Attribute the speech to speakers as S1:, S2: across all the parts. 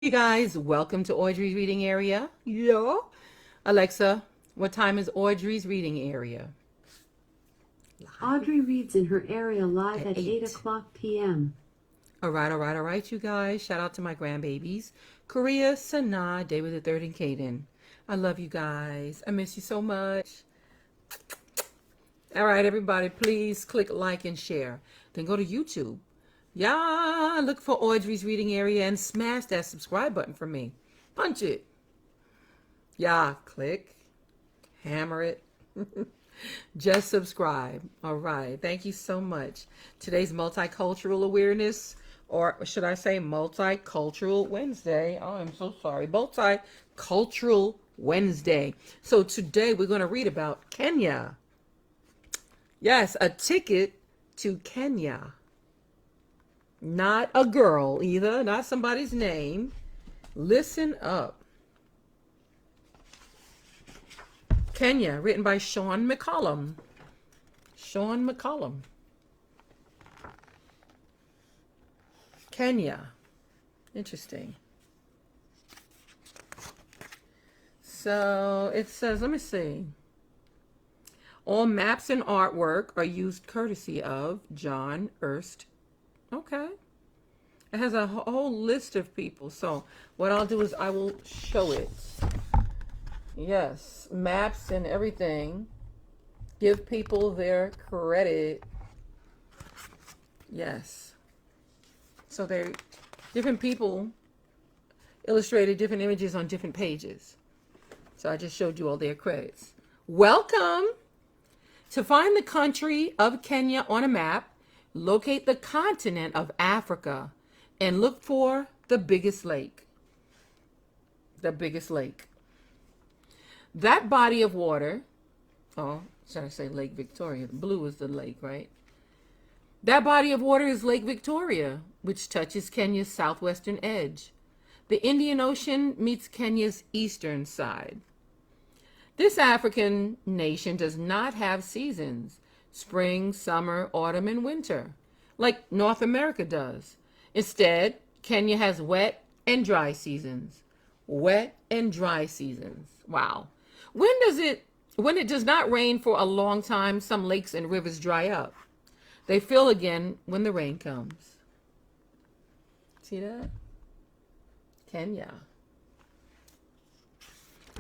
S1: Hey guys, welcome to Audrey's reading area. Yeah. Alexa, what time is Audrey's reading area? Live
S2: Audrey Reads in her area live
S1: at
S2: at 8
S1: 8.
S2: o'clock p.m.
S1: All right, you guys. Shout out to my grandbabies. Korea, Sanaa, David the Third, and Kaden. I love you guys. I miss you so much. All right, everybody, please click like and share. Then go to YouTube. Yeah, look for Audrey's reading area and smash that subscribe button for me. Punch it. Yeah, click. Hammer it. Just subscribe. All right. Thank you so much. Today's multicultural awareness, or should I say multicultural Wednesday? Oh, I'm so sorry. Multicultural Wednesday. So today we're going to read about Kenya. Yes, a ticket to Kenya. Not a girl either, not somebody's name. Listen up. Kenya, written by Sean McCollum. Sean McCollum. Kenya. Interesting. So it says, let me see. All maps and artwork are used courtesy of John Erst. Okay. It has a whole list of people. So what I'll do is I will show it. Yes, maps and everything. Give people their credit. Yes. So they're different people illustrated different images on different pages. So I just showed you all their credits. Welcome. To find the country of Kenya on a map, locate the continent of Africa and look for the biggest lake. The biggest lake. That body of water, oh, should I say Lake Victoria? Blue is the lake, right? That body of water is Lake Victoria, which touches Kenya's southwestern edge. The Indian Ocean meets Kenya's eastern side. This African nation does not have seasons, spring, summer, autumn, and winter, like North America does. Instead, Kenya has wet and dry seasons. Wet and dry seasons. Wow. When it does not rain for a long time, some lakes and rivers dry up. They fill again when the rain comes. See that? Kenya.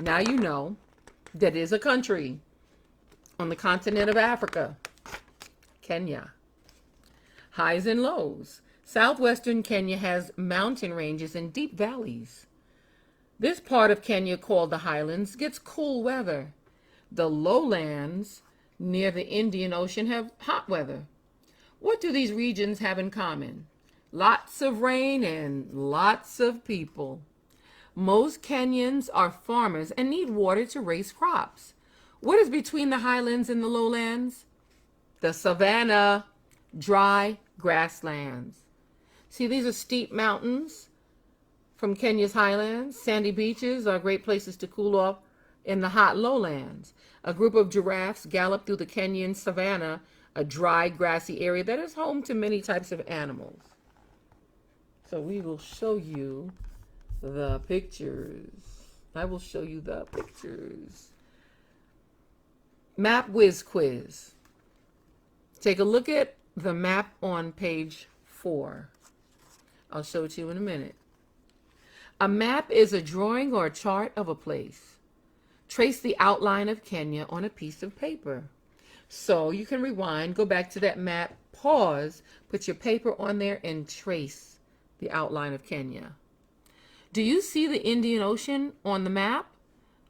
S1: Now you know that is a country on the continent of Africa. Kenya. Highs and lows. Southwestern Kenya has mountain ranges and deep valleys. This part of Kenya, called the highlands, gets cool weather. The lowlands near the Indian Ocean have hot weather. What do these regions have in common? Lots of rain and lots of people. Most Kenyans are farmers and need water to raise crops. What is between the highlands and the lowlands? The savanna, dry grasslands. See, these are steep mountains from Kenya's highlands. Sandy beaches are great places to cool off in the hot lowlands. A group of giraffes gallop through the Kenyan savanna, a dry, grassy area that is home to many types of animals. So we will show you the pictures. I will show you the pictures. Map whiz quiz. Take a look at the map on page 4. I'll show it to you in a minute. A map is a drawing or a chart of a place. Trace the outline of Kenya on a piece of paper. So you can rewind, go back to that map, pause, put your paper on there, and trace the outline of Kenya. Do you see the Indian Ocean on the map?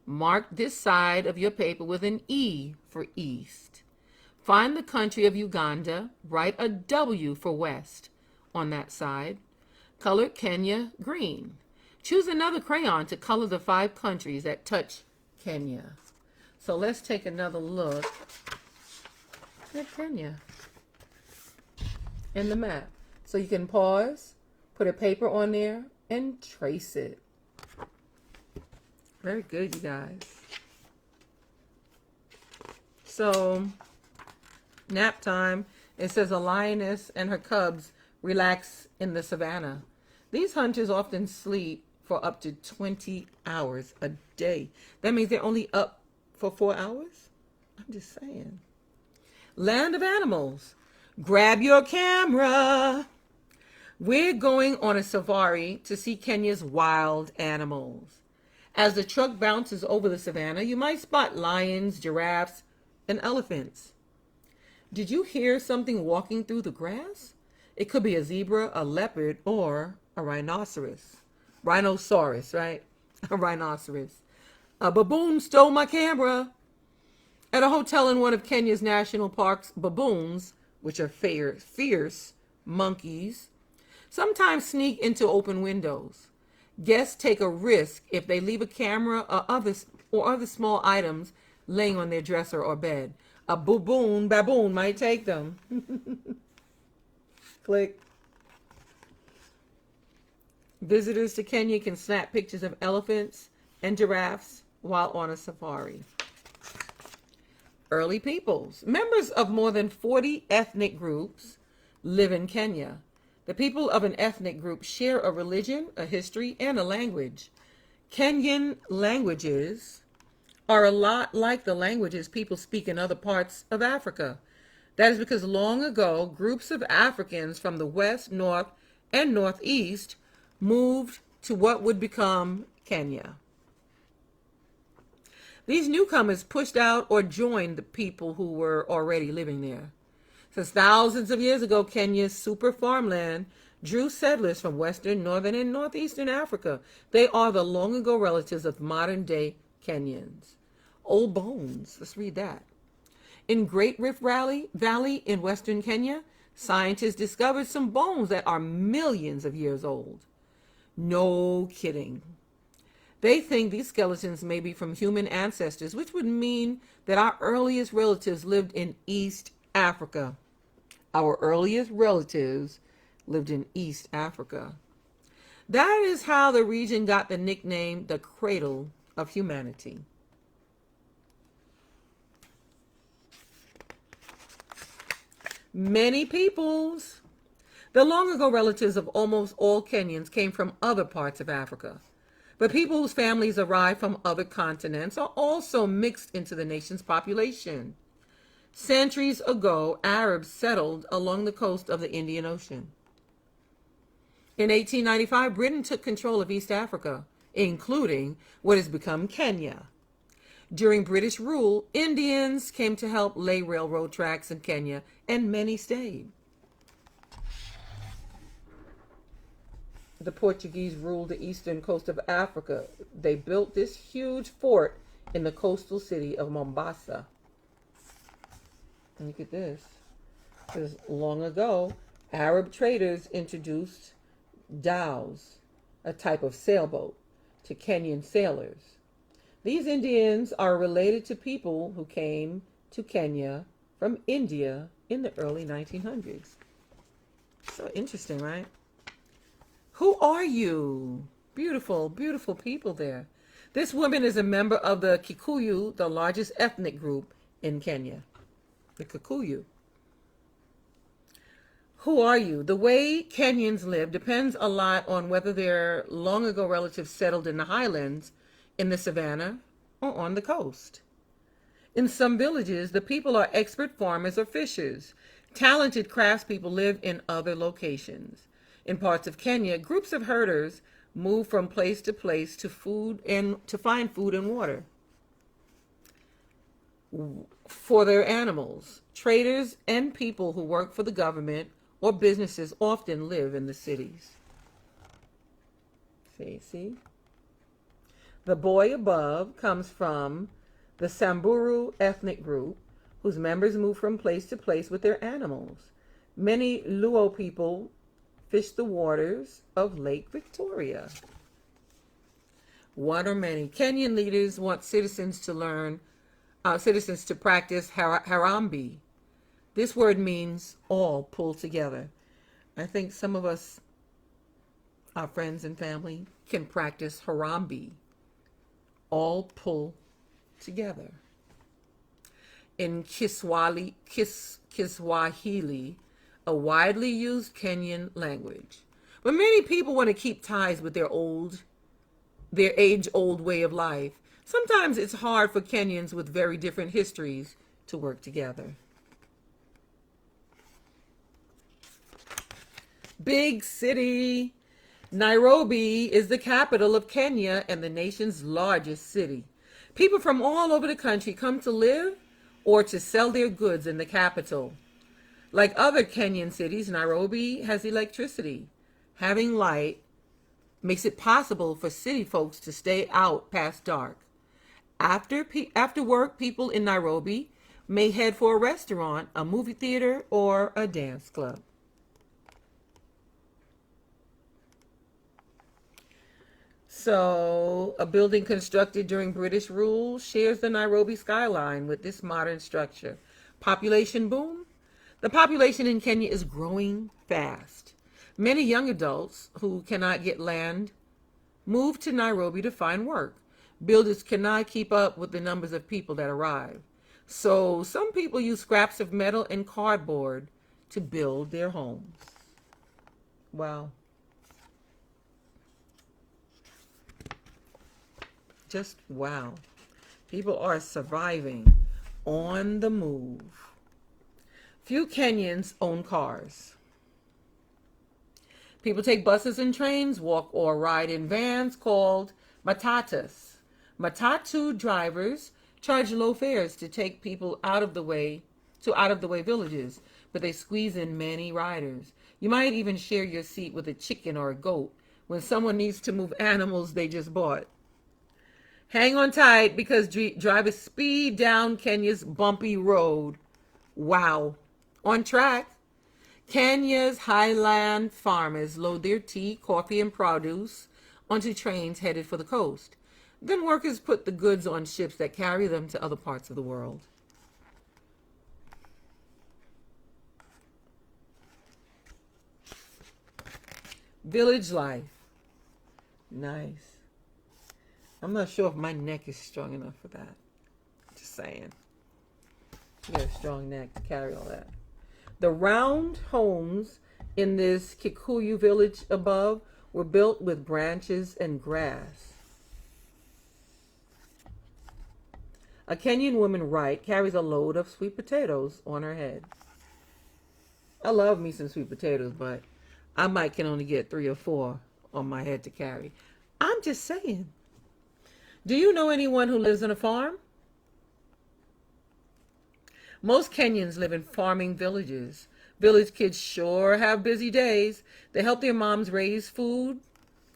S1: Mark this side of your paper with an E for east. Find the country of Uganda, write a W for west on that side. Color Kenya green. Choose another crayon to color the 5 countries that touch Kenya. So let's take another look at Kenya in the map. So you can pause, put a paper on there, and trace it. Very good, you guys. So, nap time. It says a lioness and her cubs relax in the savannah. These hunters often sleep for up to 20 hours a day. That means they're only up for 4 hours? I'm just saying. Land of animals. Grab your camera. We're going on a safari to see Kenya's wild animals. As the truck bounces over the savannah, you might spot lions, giraffes, and elephants. Did you hear something walking through the grass? It could be a zebra, a leopard, or a rhinoceros. Rhinoceros, right? A rhinoceros. A baboon stole my camera. At a hotel in one of Kenya's national parks, baboons, which are fierce monkeys, sometimes sneak into open windows. Guests take a risk if they leave a camera or other small items laying on their dresser or bed. A baboon might take them. Click. Visitors to Kenya can snap pictures of elephants and giraffes while on a safari. Early peoples. Members of more than 40 ethnic groups live in Kenya. The people of an ethnic group share a religion, a history, and a language. Kenyan languages are a lot like the languages people speak in other parts of Africa. That is because long ago, groups of Africans from the west, north, and northeast moved to what would become Kenya. These newcomers pushed out or joined the people who were already living there. Since thousands of years ago, Kenya's super farmland drew settlers from western, northern, and northeastern Africa. They are the long ago relatives of modern-day Kenyans. Old bones. Let's read that. In Great Rift Valley in western Kenya, scientists discovered some bones that are millions of years old. No kidding. They think these skeletons may be from human ancestors, which would mean that our earliest relatives lived in East Africa. Our earliest relatives lived in East Africa. That is how the region got the nickname the Cradle of Humanity. Many peoples. The long ago relatives of almost all Kenyans came from other parts of Africa. But people whose families arrived from other continents are also mixed into the nation's population. Centuries ago, Arabs settled along the coast of the Indian Ocean. In 1895, Britain took control of East Africa, including what has become Kenya. During British rule, Indians came to help lay railroad tracks in Kenya, and many stayed. The Portuguese ruled the eastern coast of Africa. They built this huge fort in the coastal city of Mombasa. And look at this. Because long ago, Arab traders introduced dhows, a type of sailboat, to Kenyan sailors. These Indians are related to people who came to Kenya from India in the early 1900s. So interesting, right? Who are you? Beautiful, beautiful people there. This woman is a member of the Kikuyu, the largest ethnic group in Kenya. The Kikuyu. Who are you? The way Kenyans live depends a lot on whether their long ago relatives settled in the highlands, in the savannah, or on the coast. In some villages, the people are expert farmers or fishers. Talented craftspeople live in other locations. In parts of Kenya, groups of herders move from place to place to find food and water for their animals. Traders and people who work for the government or businesses often live in the cities. See? The boy above comes from the Samburu ethnic group, whose members move from place to place with their animals. Many Luo people fish the waters of Lake Victoria. One or many. Kenyan leaders want citizens to practice Harambee. This word means all pulled together. I think some of us, our friends and family, can practice Harambee. All pull together. In Kiswahili, a widely used Kenyan language. But many people want to keep ties with their old their age-old way of life. Sometimes it's hard for Kenyans with very different histories to work together. Big city. Nairobi is the capital of Kenya and the nation's largest city. People from all over the country come to live or to sell their goods in the capital. Like other Kenyan cities, Nairobi has electricity. Having light makes it possible for city folks to stay out past dark. After work, people in Nairobi may head for a restaurant, a movie theater, or a dance club. So, a building constructed during British rule shares the Nairobi skyline with this modern structure. Population boom? The population in Kenya is growing fast. Many young adults who cannot get land move to Nairobi to find work. Builders cannot keep up with the numbers of people that arrive. So, some people use scraps of metal and cardboard to build their homes. Wow. Just wow. People are surviving on the move. Few Kenyans own cars. People take buses and trains, walk or ride in vans called matatus. Matatu drivers charge low fares to take people out of the way villages, but they squeeze in many riders. You might even share your seat with a chicken or a goat when someone needs to move animals they just bought. Hang on tight because drivers speed down Kenya's bumpy road. Wow. On track. Kenya's highland farmers load their tea, coffee, and produce onto trains headed for the coast. Then workers put the goods on ships that carry them to other parts of the world. Village life. Nice. I'm not sure if my neck is strong enough for that. Just saying. You got a strong neck to carry all that. The round homes in this Kikuyu village above were built with branches and grass. A Kenyan woman right carries a load of sweet potatoes on her head. I love me some sweet potatoes, but I can only get 3 or 4 on my head to carry. I'm just saying. Do you know anyone who lives on a farm? Most Kenyans live in farming villages. Village kids sure have busy days. They help their moms raise food,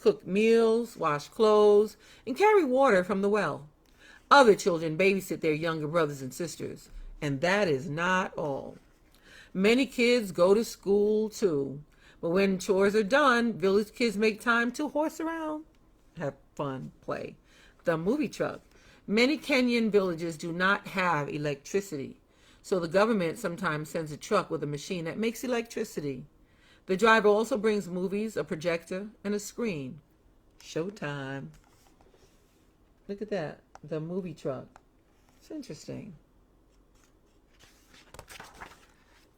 S1: cook meals, wash clothes, and carry water from the well. Other children babysit their younger brothers and sisters. And that is not all. Many kids go to school too. But when chores are done, village kids make time to horse around, have fun, play. The movie truck. Many Kenyan villages do not have electricity, so the government sometimes sends a truck with a machine that makes electricity. The driver also brings movies, a projector, and a screen. Showtime. Look at that. The movie truck. It's interesting.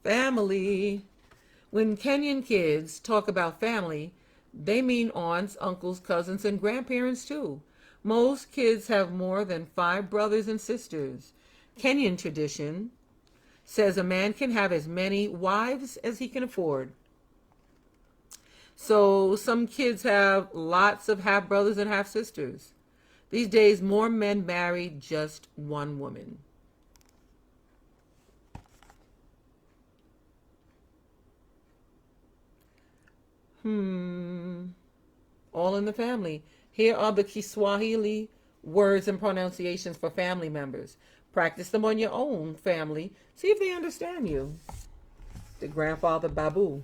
S1: Family. When Kenyan kids talk about family, they mean aunts, uncles, cousins, and grandparents too. Most kids have more than 5 brothers and sisters. Kenyan tradition says a man can have as many wives as he can afford. So some kids have lots of half brothers and half sisters. These days, more men marry just one woman. All in the family. Here are the Kiswahili words and pronunciations for family members. Practice them on your own family. See if they understand you. The grandfather, Babu.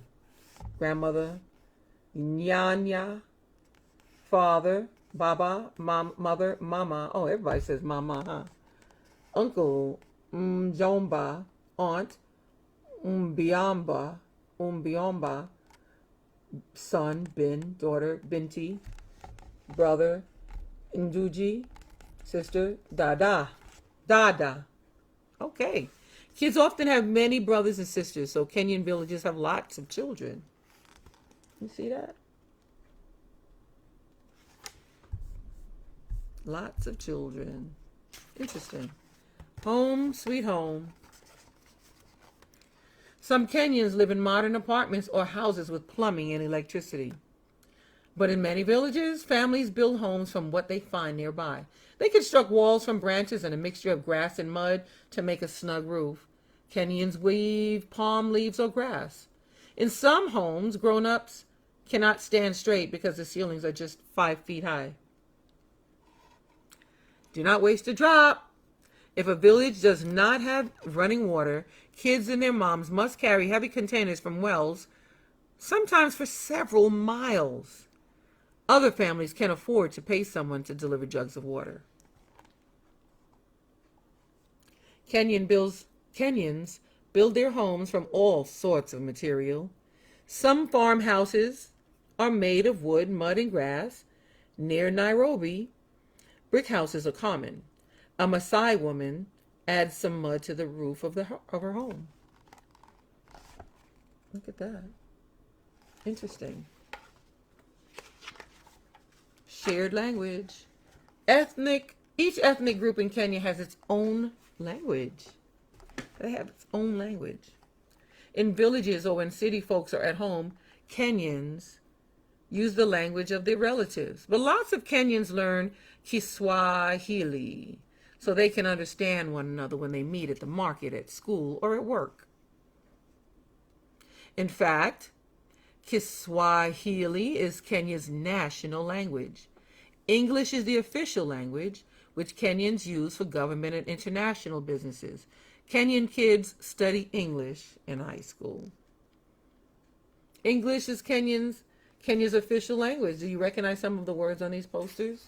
S1: Grandmother, Nyanya. Father, Baba. Mother, Mama. Oh, everybody says Mama, huh? Uncle, Mjomba. Aunt, Mbiamba. Son, Bin. Daughter, Binti. Brother, Nduji. Sister, Dada. Okay. Kids often have many brothers and sisters, so Kenyan villages have lots of children. You see that? Lots of children. Interesting. Home, sweet home. Some Kenyans live in modern apartments or houses with plumbing and electricity. But in many villages, families build homes from what they find nearby. They construct walls from branches and a mixture of grass and mud to make a snug roof. Kenyans weave palm leaves or grass. In some homes, grown-ups cannot stand straight because the ceilings are just 5 feet high. Do not waste a drop. If a village does not have running water, kids and their moms must carry heavy containers from wells, sometimes for several miles. Other families can afford to pay someone to deliver jugs of water. Kenyans build their homes from all sorts of material. Some farmhouses are made of wood, mud, and grass. Near Nairobi, brick houses are common. A Maasai woman adds some mud to the roof of her home. Look at that. Interesting. Shared language. Each ethnic group in Kenya has its own language. They have its own language. In villages or when city folks are at home, Kenyans use the language of their relatives. But lots of Kenyans learn Kiswahili so they can understand one another when they meet at the market, at school, or at work. In fact, Kiswahili is Kenya's national language. English is the official language, which Kenyans use for government and international businesses. Kenyan kids study English in high school. English is Kenya's official language. Do you recognize some of the words on these posters?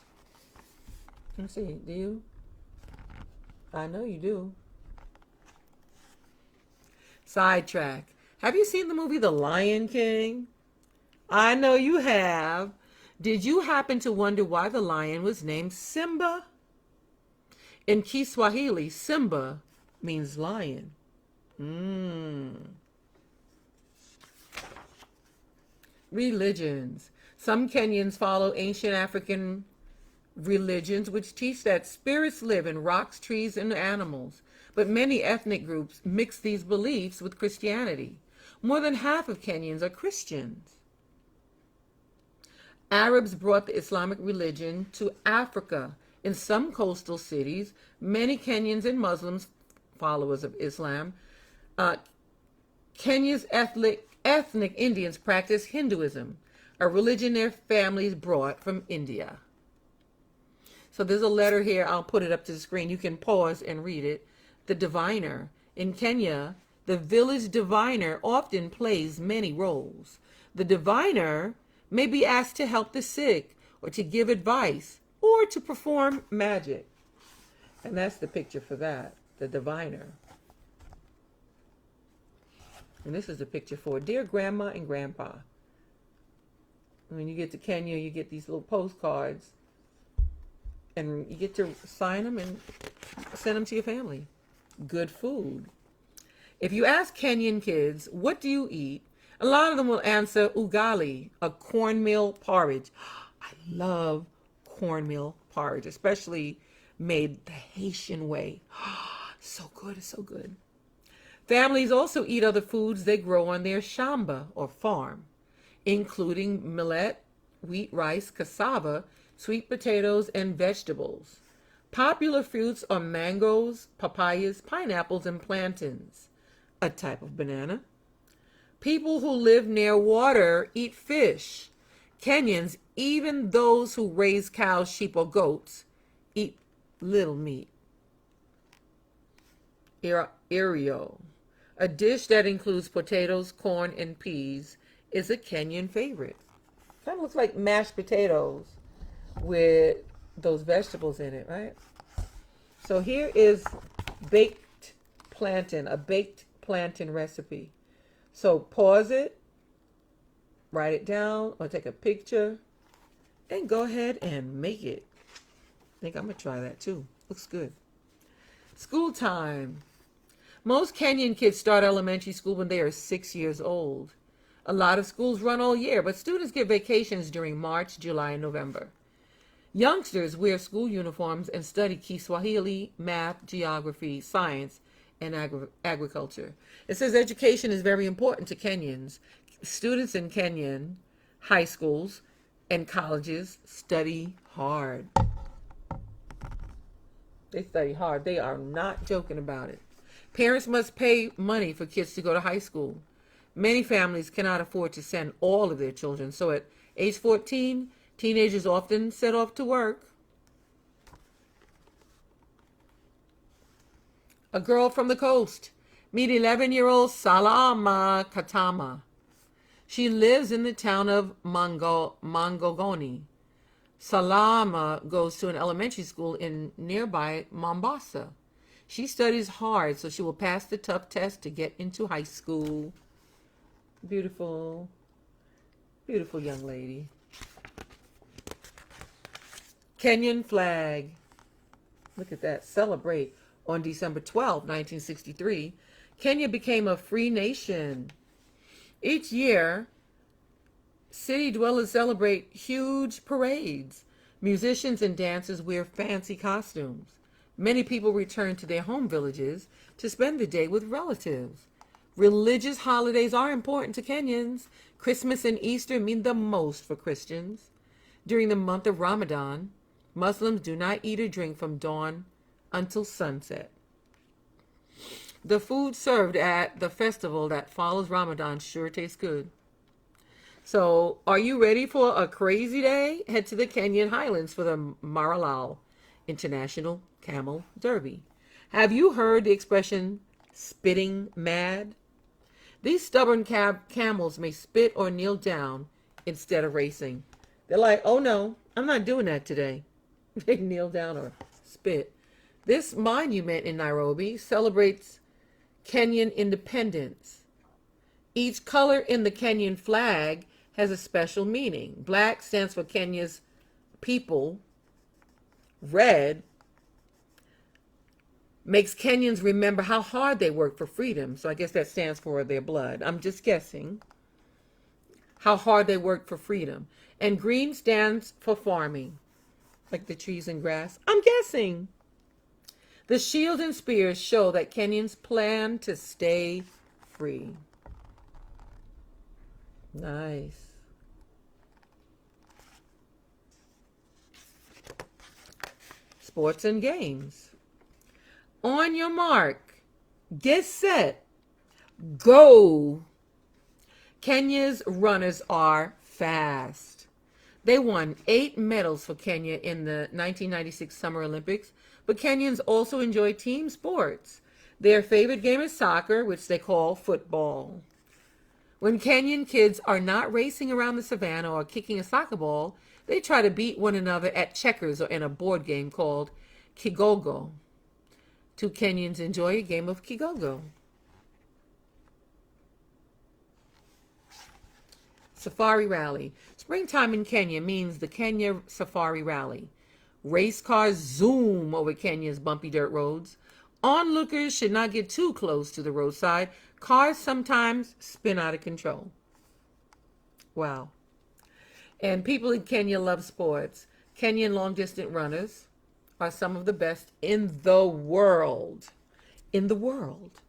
S1: Let's see, do you? I know you do. Sidetrack. Have you seen the movie The Lion King? I know you have. Did you happen to wonder why the lion was named Simba? In Kiswahili, Simba means lion. Religions. Some Kenyans follow ancient African religions which teach that spirits live in rocks, trees, and animals. But many ethnic groups mix these beliefs with Christianity. More than half of Kenyans are Christians. Arabs brought the Islamic religion to Africa. In some coastal cities, many Kenyans and Muslims, followers of Islam, Kenya's ethnic Indians practice Hinduism, a religion their families brought from India. So there's a letter here. I'll put it up to the screen. You can pause and read it. The diviner. In Kenya, the village diviner often plays many roles. The diviner may be asked to help the sick, or to give advice, or to perform magic. And that's the picture for that, the diviner. And this is the picture for Dear Grandma and Grandpa. When you get to Kenya, you get these little postcards, and you get to sign them and send them to your family. Good food. If you ask Kenyan kids, what do you eat? A lot of them will answer ugali, a cornmeal porridge. I love cornmeal porridge, especially made the Haitian way. So good, it's so good. Families also eat other foods they grow on their shamba or farm, including millet, wheat, rice, cassava, sweet potatoes, and vegetables. Popular fruits are mangoes, papayas, pineapples, and plantains, a type of banana. People who live near water eat fish. Kenyans, even those who raise cows, sheep, or goats, eat little meat. Irio, a dish that includes potatoes, corn, and peas, is a Kenyan favorite. Kind of looks like mashed potatoes with those vegetables in it, right? So here is baked plantain, a baked plantain recipe. So pause it, write it down, or take a picture, and go ahead and make it. I think I'm going to try that too. Looks good. School time. Most Kenyan kids start elementary school when they are 6 years old. A lot of schools run all year, but students get vacations during March, July, and November. Youngsters wear school uniforms and study Kiswahili, math, geography, science, and agriculture. It says education is very important to Kenyans. Students in Kenyan high schools and colleges study hard. They study hard. They are not joking about it. Parents must pay money for kids to go to high school. Many families cannot afford to send all of their children, so at age 14, teenagers often set off to work. A girl from the coast. Meet 11-year-old Salama Katama. She lives in the town of Mangogoni. Salama goes to an elementary school in nearby Mombasa. She studies hard so she will pass the tough test to get into high school. Beautiful, beautiful young lady. Kenyan flag. Look at that. Celebrate. On December 12, 1963, Kenya became a free nation. Each year, city dwellers celebrate huge parades. Musicians and dancers wear fancy costumes. Many people return to their home villages to spend the day with relatives. Religious holidays are important to Kenyans. Christmas and Easter mean the most for Christians. During the month of Ramadan, Muslims do not eat or drink from dawn until sunset. The food served at the festival that follows Ramadan sure tastes good. So, are you ready for a crazy day? Head to the Kenyan Highlands for the Maralal International Camel Derby. Have you heard the expression spitting mad? These stubborn camels may spit or kneel down instead of racing. They're like, oh no, I'm not doing that today. They kneel down or spit. This monument in Nairobi celebrates Kenyan independence. Each color in the Kenyan flag has a special meaning. Black stands for Kenya's people. Red makes Kenyans remember how hard they work for freedom. So I guess that stands for their blood. I'm just guessing. How hard they work for freedom. And green stands for farming, like the trees and grass. I'm guessing. The shield and spears show that Kenyans plan to stay free. Nice. Sports and games. On your mark, get set, go. Kenya's runners are fast. They won 8 medals for Kenya in the 1996 Summer Olympics, but Kenyans also enjoy team sports. Their favorite game is soccer, which they call football. When Kenyan kids are not racing around the savannah or kicking a soccer ball, they try to beat one another at checkers or in a board game called Kigogo. 2 Kenyans enjoy a game of Kigogo. Safari Rally. Springtime in Kenya means the Kenya Safari Rally. Race cars zoom over Kenya's bumpy dirt roads. Onlookers should not get too close to the roadside. Cars sometimes spin out of control. Wow. And people in Kenya love sports. Kenyan long-distance runners are some of the best in the world. In the world.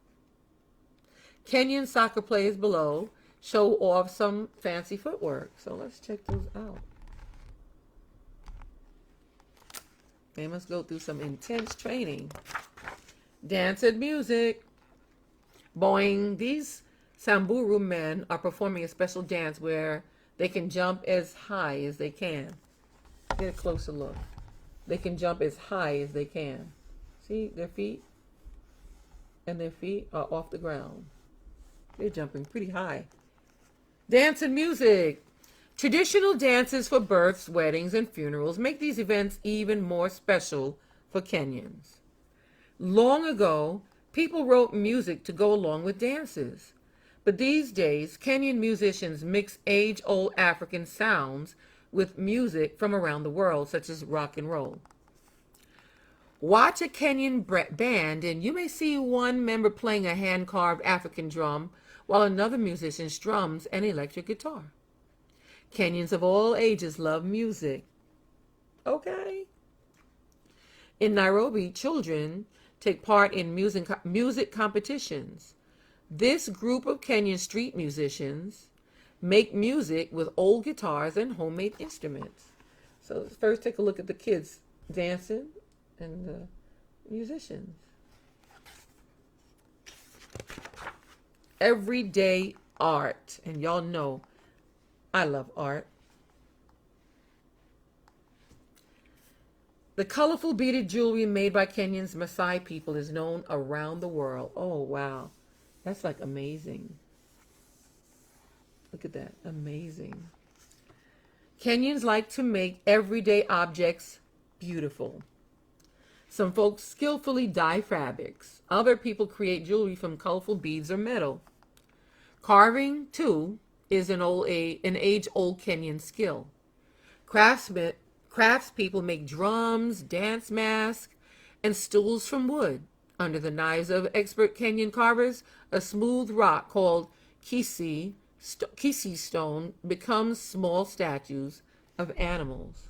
S1: Kenyan soccer players below show off some fancy footwork. So let's check those out. They must go through some intense training. Dance and music. Boing. These Samburu men are performing a special dance where they can jump as high as they can. Get a closer look. They can jump as high as they can. See their feet? And their feet are off the ground. They're jumping pretty high. Dance and music. Traditional dances for births, weddings, and funerals make these events even more special for Kenyans. Long ago, people wrote music to go along with dances. But these days, Kenyan musicians mix age-old African sounds with music from around the world, such as rock and roll. Watch a Kenyan band, and you may see one member playing a hand-carved African drum, while another musician strums an electric guitar. Kenyans of all ages love music. Okay. In Nairobi, children take part in music competitions. This group of Kenyan street musicians make music with old guitars and homemade instruments. So let's first take a look at the kids dancing and the musicians. Everyday art. And y'all know I love art. The colorful beaded jewelry made by Kenyan's Maasai people is known around the world. Oh, wow. That's like amazing. Look at that. Amazing. Kenyans like to make everyday objects beautiful. Some folks skillfully dye fabrics. Other people create jewelry from colorful beads or metal. Carving, too, is an age-old Kenyan skill. Craftspeople make drums, dance masks, and stools from wood. Under the knives of expert Kenyan carvers, a smooth rock called kisi stone becomes small statues of animals.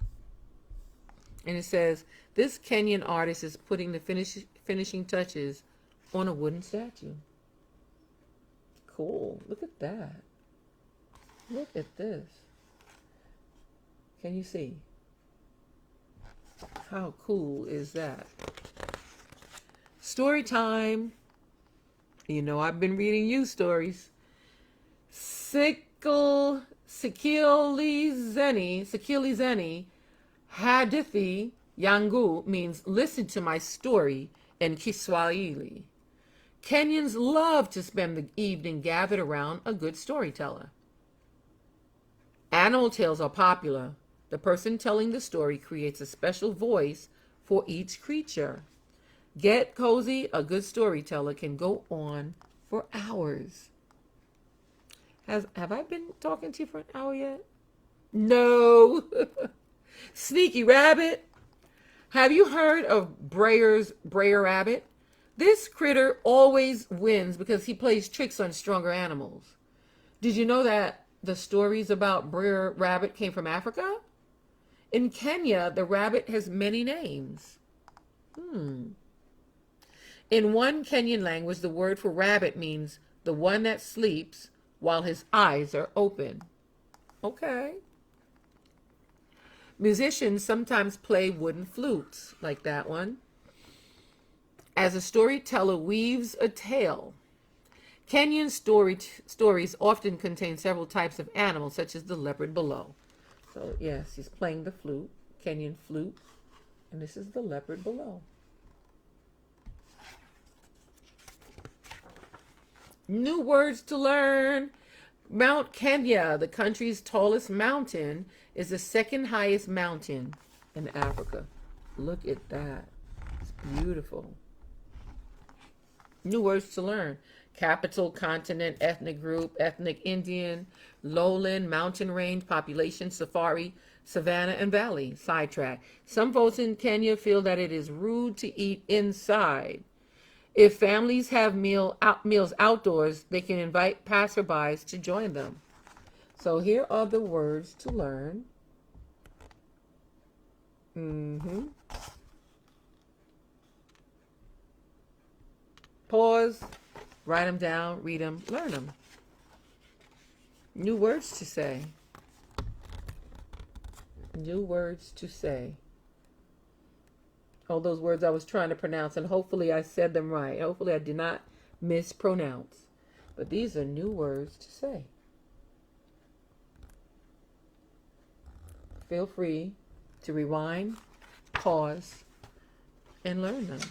S1: And it says, this Kenyan artist is putting the finishing touches on a wooden statue. Cool. Look at that. Look at this. Can you see? How cool is that? Story time. You know, I've been reading you stories. Sikilizeni Hadithi Yangu means listen to my story in Kiswahili. Kenyans love to spend the evening gathered around a good storyteller. Animal tales are popular. The person telling the story creates a special voice for each creature. Get cozy, a good storyteller can go on for hours. Have I been talking to you for an hour yet? No. Sneaky rabbit. Have you heard of Breyer Rabbit? This critter always wins because he plays tricks on stronger animals. Did you know that the stories about Breyer Rabbit came from Africa? In Kenya, the rabbit has many names. In one Kenyan language, the word for rabbit means the one that sleeps while his eyes are open. Okay. Musicians sometimes play wooden flutes, like that one, as a storyteller weaves a tale. Kenyan stories often contain several types of animals, such as the leopard below. So, yes, he's playing the flute, Kenyan flute, and this is the leopard below. New words to learn. Mount Kenya, the country's tallest mountain, is the second highest mountain in Africa. Look at that. It's beautiful. New words to learn. Capital, continent, ethnic group, ethnic Indian, lowland, mountain range, population, safari, savanna, and valley. Sidetrack. Some folks in Kenya feel that it is rude to eat inside. If families have meals outdoors, they can invite passerbys to join them. So here are the words to learn. Pause, write them down, read them, learn them. New words to say. New words to say. All those words I was trying to pronounce, and hopefully I said them right. Hopefully I did not mispronounce. But these are new words to say. Feel free to rewind, pause, and learn them.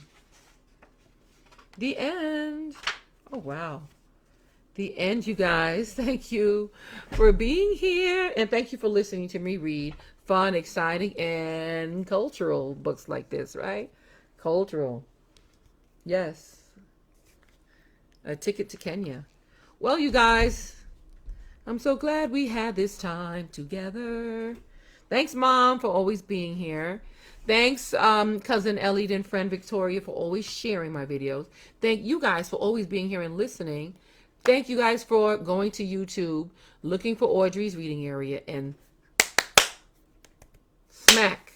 S1: The end. Oh, wow. The end, you guys. Thank you for being here, and thank you for listening to me read fun, exciting, and cultural books like this, right? Cultural. Yes. A ticket to Kenya. Well, you guys, I'm so glad we had this time together. Thanks, Mom, for always being here. Thanks, Cousin Elliot and friend Victoria, for always sharing my videos. Thank you guys for always being here and listening. Thank you guys for going to YouTube, looking for Audrey's reading area, and smack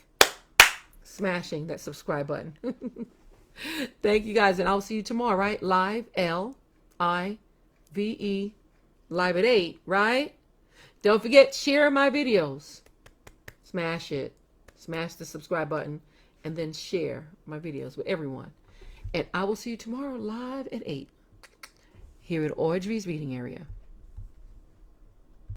S1: smashing that subscribe button. Thank you guys, and I'll see you tomorrow, right? Live, Live, live at 8, right? Don't forget, share my videos. Smash it. Smash the subscribe button, and then share my videos with everyone. And I will see you tomorrow live at 8 here at Audrey's Reading Area.